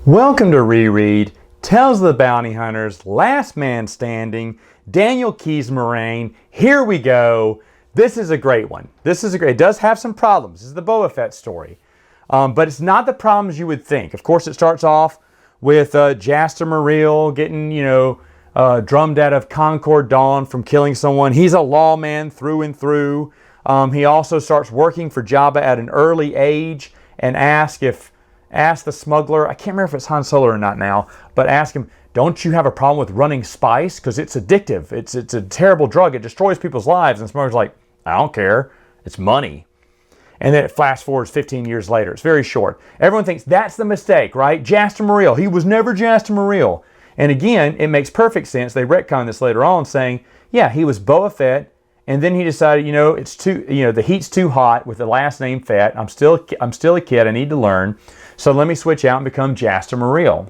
Welcome to Reread, Tales of the Bounty Hunters, Last Man Standing, Daniel Keyes Moraine. Here we go. This is a great one. It does have some problems. This is the Boba Fett story. But it's not the problems you would think. Of course, it starts off with Jaster Mereel getting, drummed out of Concord Dawn from killing someone. He's a lawman through and through. He also starts working for Jabba at an early age and asks the smuggler, I can't remember if it's Han Solo or not now, but ask him, don't you have a problem with running spice? Because it's addictive. It's a terrible drug. It destroys people's lives. And the smuggler's like, I don't care. It's money. And then it fast forwards 15 years later. It's very short. Everyone thinks that's the mistake, right? Jaster Mereel. He was never Jaster Mereel. And again, it makes perfect sense. They retcon this later on saying, yeah, he was Boba Fett. And then he decided, the heat's too hot with the last name Fett. I'm still a kid. I need to learn. So let me switch out and become Jaster Mereel.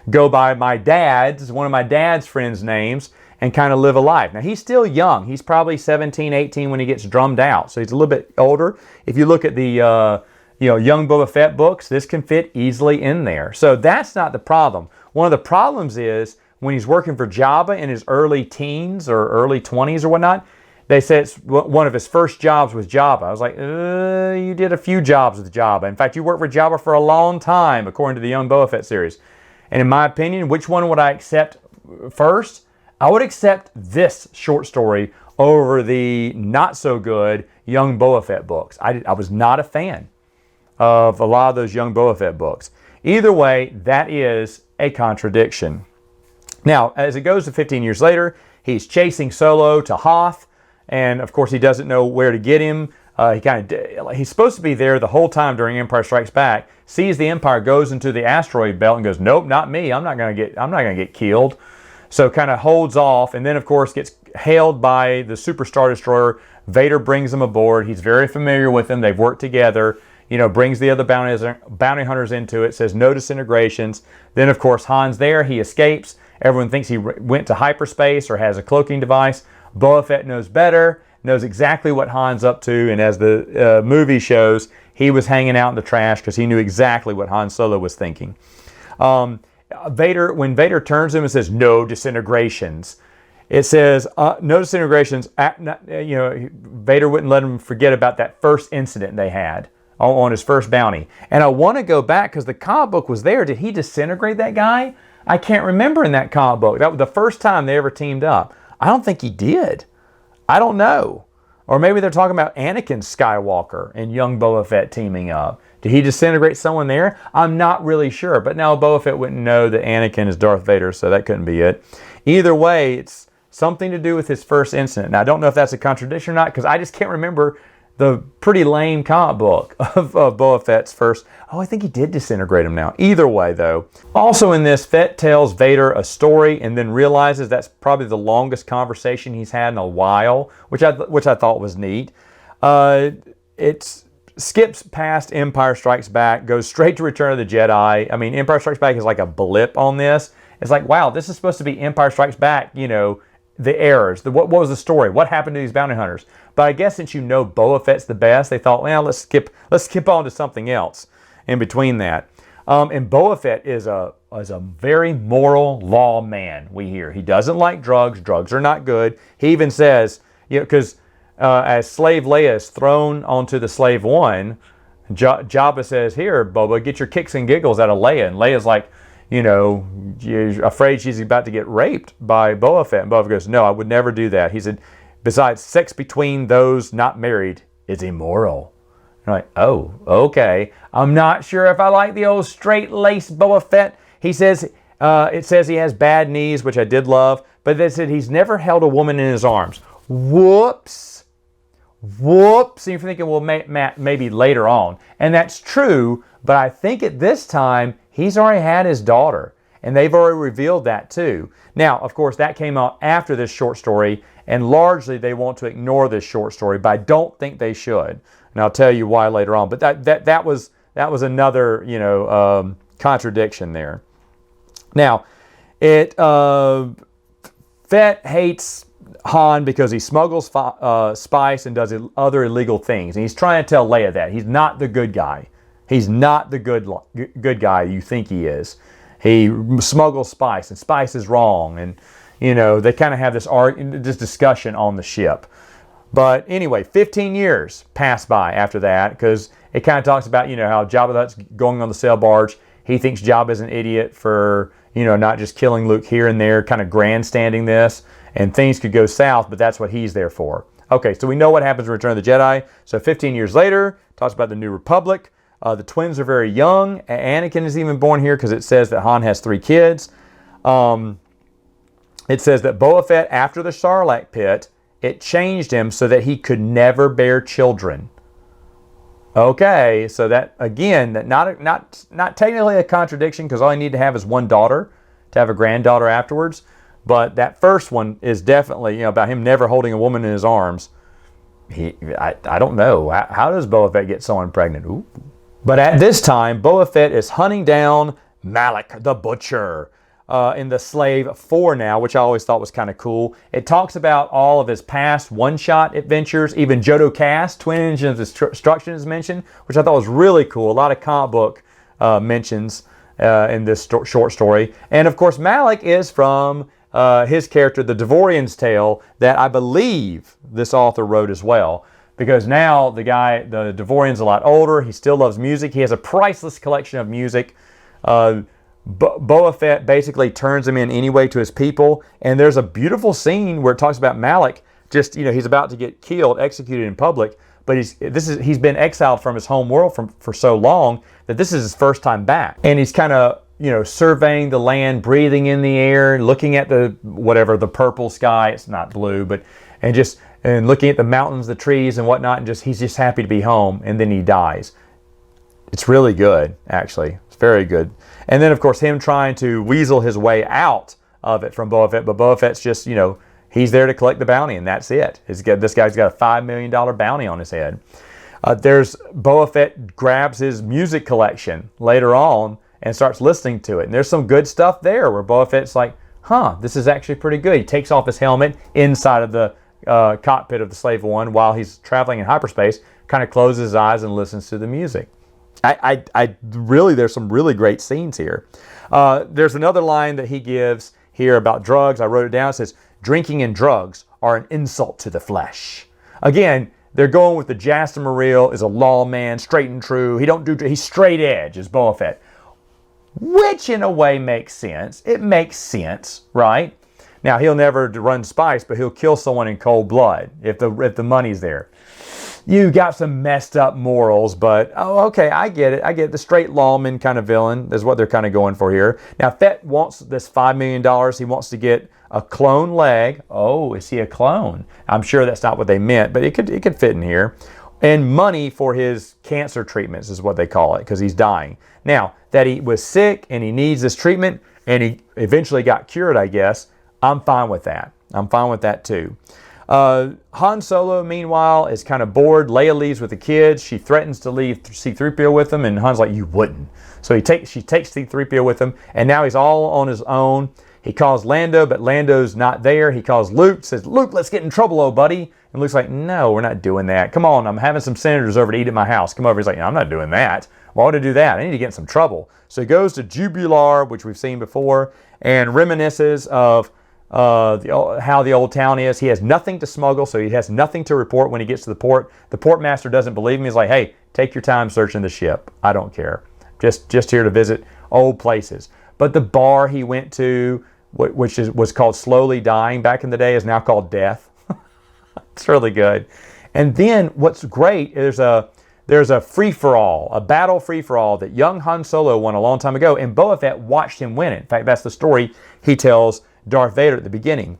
Go by one of my dad's friends' names and kind of live a life. Now, he's still young. He's probably 17, 18 when he gets drummed out. So he's a little bit older. If you look at the, young Boba Fett books, this can fit easily in there. So that's not the problem. One of the problems is when he's working for Jabba in his early teens or early 20s or whatnot, they said it's one of his first jobs with Jabba. I was like, you did a few jobs with Jabba. In fact, you worked for Jabba for a long time, according to the Young Boba Fett series. And in my opinion, which one would I accept first? I would accept this short story over the not-so-good Young Boba Fett books. I was not a fan of a lot of those Young Boba Fett books. Either way, that is a contradiction. Now, as it goes to 15 years later, he's chasing Solo to Hoth. And of course, he doesn't know where to get him. He's supposed to be there the whole time during Empire Strikes Back. Sees the Empire, goes into the asteroid belt, and goes, "Nope, not me. I'm not gonna get killed." So kind of holds off, and then of course gets hailed by the Super Star Destroyer. Vader brings him aboard. He's very familiar with him. They've worked together. Brings the other bounty hunters into it. Says no disintegrations. Then of course Han's there. He escapes. Everyone thinks he went to hyperspace or has a cloaking device. Boba Fett knows better, knows exactly what Han's up to, and as the movie shows, he was hanging out in the trash because he knew exactly what Han Solo was thinking. When Vader turns to him and says, no disintegrations, it says, no disintegrations, Vader wouldn't let him forget about that first incident they had on his first bounty. And I want to go back because the comic book was there. Did he disintegrate that guy? I can't remember in that comic book. That was the first time they ever teamed up. I don't think he did. I don't know. Or maybe they're talking about Anakin Skywalker and young Boba Fett teaming up. Did he disintegrate someone there? I'm not really sure. But now Boba Fett wouldn't know that Anakin is Darth Vader, so that couldn't be it. Either way, it's something to do with his first incident. Now, I don't know if that's a contradiction or not, because I just can't remember the pretty lame comic book of Boba Fett's first. Oh, I think he did disintegrate him now. Either way, though. Also in this, Fett tells Vader a story and then realizes that's probably the longest conversation he's had in a while, which I thought was neat. It skips past Empire Strikes Back, goes straight to Return of the Jedi. I mean, Empire Strikes Back is like a blip on this. It's like, wow, this is supposed to be Empire Strikes Back, the errors. What was the story? What happened to these bounty hunters? But I guess since Boba Fett's the best, they thought, well, let's skip on to something else in between that. And Boba Fett is a very moral law man, we hear. He doesn't like drugs. Drugs are not good. He even says, because as Slave Leia is thrown onto the Slave One, Jabba says, here, Boba, get your kicks and giggles out of Leia. And Leia's like, you're afraid she's about to get raped by Boba Fett. And Boba goes, no, I would never do that. He said, besides, sex between those not married is immoral. You're like, oh, okay. I'm not sure if I like the old straight-laced Boba Fett. He says, it says he has bad knees, which I did love, but they said he's never held a woman in his arms. Whoops. And you're thinking, well, maybe later on. And that's true, but I think at this time, he's already had his daughter, and they've already revealed that too. Now, of course, that came out after this short story, and largely they want to ignore this short story, but I don't think they should. And I'll tell you why later on. But that was another contradiction there. Now, Fett hates Han because he smuggles spice and does other illegal things, and he's trying to tell Leia that he's not the good guy. He's not the good guy you think he is. He smuggles spice, and spice is wrong. And, you know, they kind of have this discussion on the ship. But anyway, 15 years pass by after that, because it kind of talks about, you know, how Jabba the Hutt's going on the sail barge. He thinks Jabba's an idiot for, you know, not just killing Luke here and there, kind of grandstanding this, and things could go south, but that's what he's there for. Okay, so we know what happens in Return of the Jedi. So 15 years later, talks about the New Republic. The twins are very young. Anakin is even born here because it says that Han has 3 kids. It says that Boba Fett, after the Sarlacc pit, it changed him so that he could never bear children. Okay, so that, again, that not technically a contradiction, because all you need to have is one daughter to have a granddaughter afterwards. But that first one is definitely, you know, about him never holding a woman in his arms. I don't know. How does Boba Fett get someone pregnant? Ooh. But at this time, Boba Fett is hunting down Malak the Butcher in the Slave 4 now, which I always thought was kind of cool. It talks about all of his past one-shot adventures. Even Jodo Kast, Twin Engines of Destruction, is mentioned, which I thought was really cool. A lot of comic book mentions in this short story. And, of course, Malak is from his character, the Devorian's Tale, that I believe this author wrote as well. Because now the Devorian's a lot older. He still loves music. He has a priceless collection of music. Boba Fett basically turns him in anyway to his people. And there's a beautiful scene where it talks about Malak. Just, you know, he's about to get killed, executed in public. But he's been exiled from his home world for so long that this is his first time back. And he's kind of, you know, surveying the land, breathing in the air, looking at the purple sky. It's not blue, but and looking at the mountains, the trees, and whatnot. And he's just happy to be home. And then he dies. It's really good, actually. It's very good. And then, of course, him trying to weasel his way out of it from Boba Fett. But Boba Fett's just, you know, he's there to collect the bounty, and that's it. This guy's got a $5 million bounty on his head. Boba Fett grabs his music collection later on and starts listening to it. And there's some good stuff there where Boba Fett's like, this is actually pretty good. He takes off his helmet inside of the cockpit of the Slave One while he's traveling in hyperspace, kind of closes his eyes and listens to the music. There's some really great scenes here. There's another line that he gives here about drugs. I wrote it down. It says, "Drinking and drugs are an insult to the flesh." Again, they're going with the Jaster Moreel is a lawman, straight and true. He's straight edge, is Boba Fett. Which in a way makes sense. It makes sense, right? Now, he'll never run spice, but he'll kill someone in cold blood if the money's there. You got some messed up morals, but okay, I get it. I get it. The straight lawman kind of villain is what they're kind of going for here. Now, Fett wants this $5 million. He wants to get a clone leg. Oh, is he a clone? I'm sure that's not what they meant, but it could fit in here. And money for his cancer treatments is what they call it, because he's dying. Now, that he was sick and he needs this treatment and he eventually got cured, I guess, I'm fine with that. I'm fine with that too. Han Solo, meanwhile, is kind of bored. Leia leaves with the kids. She threatens to leave C-3PO with them, and Han's like, "You wouldn't." So she takes C-3PO with him, and now he's all on his own. He calls Lando, but Lando's not there. He calls Luke, says, "Luke, let's get in trouble, old buddy." And Luke's like, "No, we're not doing that. Come on, I'm having some senators over to eat at my house. Come over." He's like, "I'm not doing that. Why would I do that? I need to get in some trouble." So he goes to Jubilar, which we've seen before, and reminisces of how the old town is. He has nothing to smuggle, so he has nothing to report when he gets to the port. The port master doesn't believe him. He's like, "Hey, take your time searching the ship. I don't care. Just here to visit old places." But the bar he went to, which was called Slowly Dying back in the day, is now called Death. It's really good. And then what's great is there's a free-for-all, a battle free-for-all that young Han Solo won a long time ago, and Boba Fett watched him win it. In fact, that's the story he tells Darth Vader at the beginning.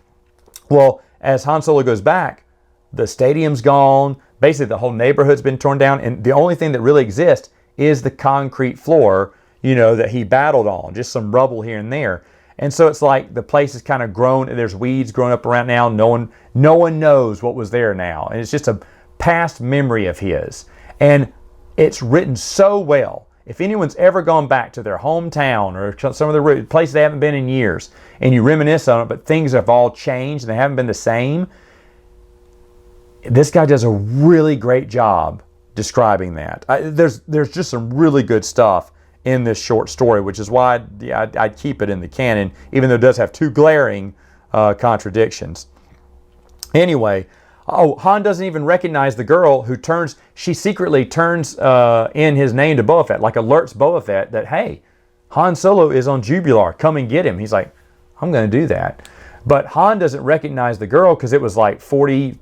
Well, as Han Solo goes back, the stadium's gone. Basically, the whole neighborhood's been torn down, and the only thing that really exists is the concrete floor, that he battled on, just some rubble here and there. And so it's like the place is kind of grown, and there's weeds growing up around now. No one knows what was there now, and it's just a past memory of his. And it's written so well. If anyone's ever gone back to their hometown or some of the places they haven't been in years, and you reminisce on it, but things have all changed and they haven't been the same, this guy does a really great job describing that. There's just some really good stuff in this short story, which is why I'd keep it in the canon, even though it does have two glaring contradictions. Anyway, Han doesn't even recognize the girl who she secretly turns in his name to Boba Fett, like alerts Boba Fett that, hey, Han Solo is on Jubilar, come and get him. He's like, I'm going to do that. But Han doesn't recognize the girl because it was like 30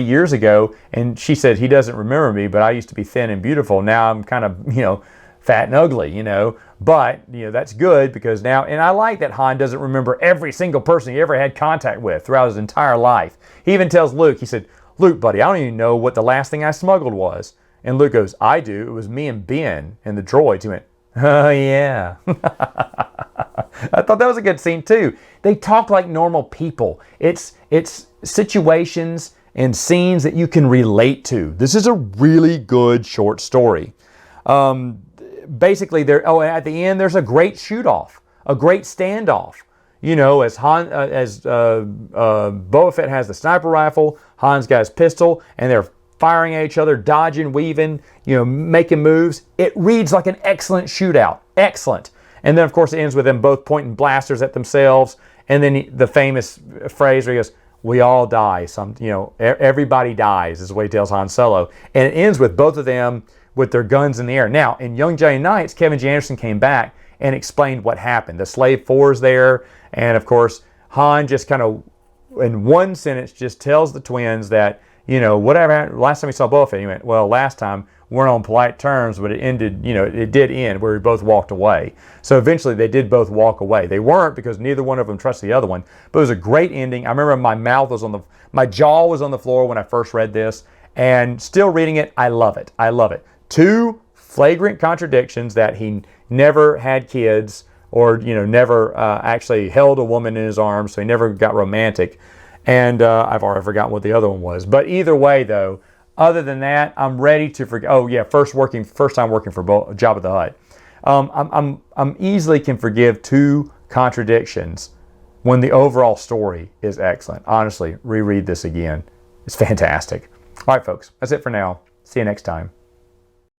years ago, and she said, he doesn't remember me, but I used to be thin and beautiful. Now I'm kind of, fat and ugly, But, that's good because now, and I like that Han doesn't remember every single person he ever had contact with throughout his entire life. He even tells Luke, he said, Luke, buddy, I don't even know what the last thing I smuggled was. And Luke goes, I do. It was me and Ben and the droids. He went, oh, yeah. I thought that was a good scene, too. They talk like normal people. It's situations and scenes that you can relate to. This is a really good short story. Basically, at the end, there's a great shoot-off, a great standoff. As Boba Fett has the sniper rifle, Han's got his pistol, and they're firing at each other, dodging, weaving, making moves. It reads like an excellent shootout. Excellent. And then, of course, it ends with them both pointing blasters at themselves. And then the famous phrase where he goes, we all die. Everybody dies is the way he tells Han Solo. And it ends with both of them with their guns in the air. Now, in Young Jedi Knights, Kevin J. Anderson came back and explained what happened. The Slave 4's there. And, of course, Han just kind of, in one sentence, just tells the twins that, whatever happened, last time he saw Boba Fett, he went, well, last time weren't on polite terms, but it ended, it did end where we both walked away. So eventually they did both walk away. They weren't because neither one of them trusted the other one, but it was a great ending. I remember my jaw was on the floor when I first read this, and still reading it, I love it. I love it. Two flagrant contradictions: that he never had kids or, never actually held a woman in his arms, so he never got romantic. And I've already forgotten what the other one was. But either way, though, other than that, I'm ready to forget. Oh yeah, first time working for Jabba the Hutt. I'm easily can forgive two contradictions when the overall story is excellent. Honestly, reread this again. It's fantastic. All right, folks, that's it for now. See you next time.